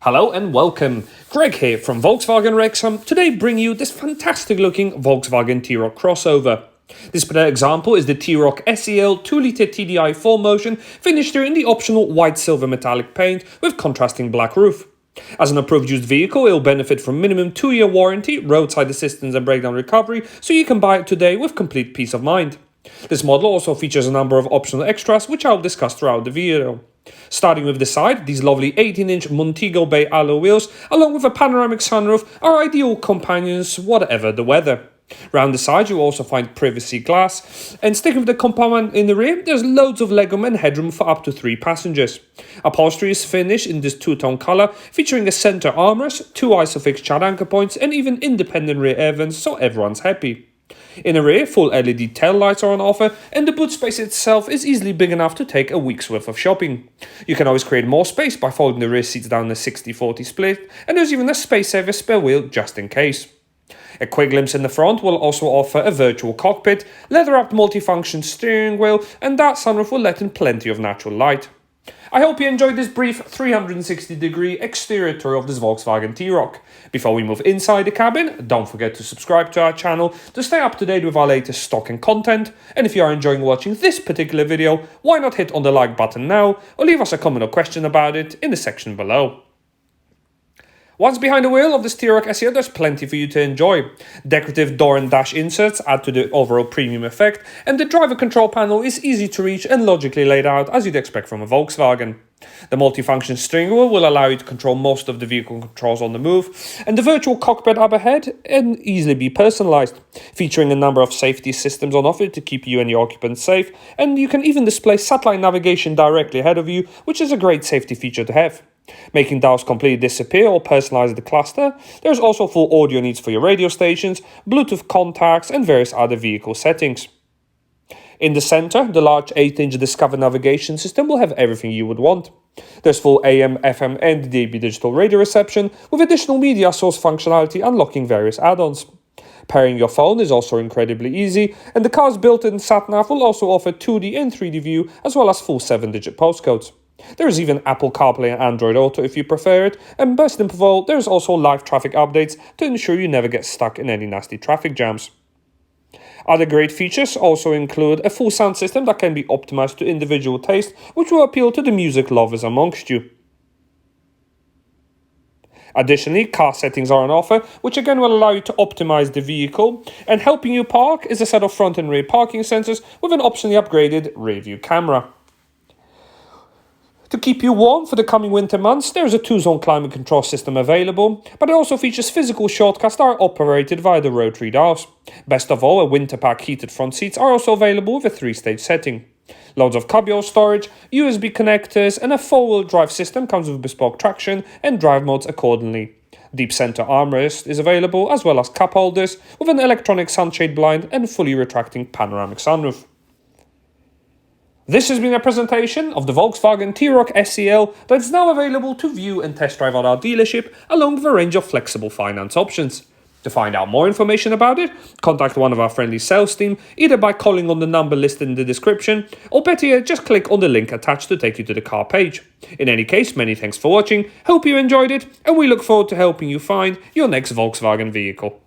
Hello and welcome. Greg here from Volkswagen Wrexham. Today bring you this fantastic looking Volkswagen T-Roc crossover. This particular example is the T-Roc SEL 2-litre TDI 4MOTION, finished here in the optional white silver metallic paint with contrasting black roof. As an approved used vehicle, it will benefit from minimum 2-year warranty, roadside assistance and breakdown recovery, so you can buy it today with complete peace of mind. This model also features a number of optional extras which I will discuss throughout the video. Starting with the side, these lovely 18-inch Montego Bay alloy wheels, along with a panoramic sunroof, are ideal companions whatever the weather. Round the side you also find privacy glass, and sticking with the compartment in the rear, there's loads of legroom and headroom for up to 3 passengers. Upholstery is finished in this two-tone colour, featuring a centre armrest, 2 ISOFIX child anchor points and even independent rear air vents, so everyone's happy. In the rear, full LED tail lights are on offer, and the boot space itself is easily big enough to take a week's worth of shopping. You can always create more space by folding the rear seats down a 60-40 split, and there's even a space-saver spare wheel just in case. A quick glimpse in the front will also offer a virtual cockpit, leather-wrapped multifunction steering wheel, and that sunroof will let in plenty of natural light. I hope you enjoyed this brief 360-degree exterior tour of this Volkswagen T-Roc. Before we move inside the cabin, don't forget to subscribe to our channel to stay up to date with our latest stock and content. And if you are enjoying watching this particular video, why not hit on the like button now or leave us a comment or question about it in the section below. Once behind the wheel of this T-Roc SEL, there's plenty for you to enjoy. Decorative door and dash inserts add to the overall premium effect, and the driver control panel is easy to reach and logically laid out as you'd expect from a Volkswagen. The multifunction steering wheel will allow you to control most of the vehicle controls on the move, and the virtual cockpit up ahead can easily be personalized, featuring a number of safety systems on offer to keep you and your occupants safe, and you can even display satellite navigation directly ahead of you, which is a great safety feature to have. Making dials completely disappear or personalize the cluster, there's also full audio needs for your radio stations, Bluetooth contacts and various other vehicle settings. In the center, the large 8-inch Discover navigation system will have everything you would want. There's full AM, FM and DAB digital radio reception, with additional media source functionality unlocking various add-ons. Pairing your phone is also incredibly easy, and the car's built-in sat-nav will also offer 2D and 3D view as well as full 7-digit postcodes. There is even Apple CarPlay and Android Auto if you prefer it, and best of all, there is also live traffic updates to ensure you never get stuck in any nasty traffic jams. Other great features also include a full sound system that can be optimized to individual taste, which will appeal to the music lovers amongst you. Additionally, car settings are on offer, which again will allow you to optimize the vehicle, and helping you park is a set of front and rear parking sensors with an optionally upgraded rear view camera. To keep you warm for the coming winter months, there is a 2-zone climate control system available, but it also features physical shortcuts that are operated via the rotary dials. Best of all, a winter pack heated front seats are also available with a 3-stage setting. Loads of cubbyhole storage, USB connectors and a 4-wheel drive system comes with bespoke traction and drive modes accordingly. Deep center armrest is available as well as cup holders with an electronic sunshade blind and fully retracting panoramic sunroof. This has been a presentation of the Volkswagen T-Roc SEL that is now available to view and test drive at our dealership along with a range of flexible finance options. To find out more information about it, contact one of our friendly sales team either by calling on the number listed in the description or better yet, just click on the link attached to take you to the car page. In any case, many thanks for watching, hope you enjoyed it and we look forward to helping you find your next Volkswagen vehicle.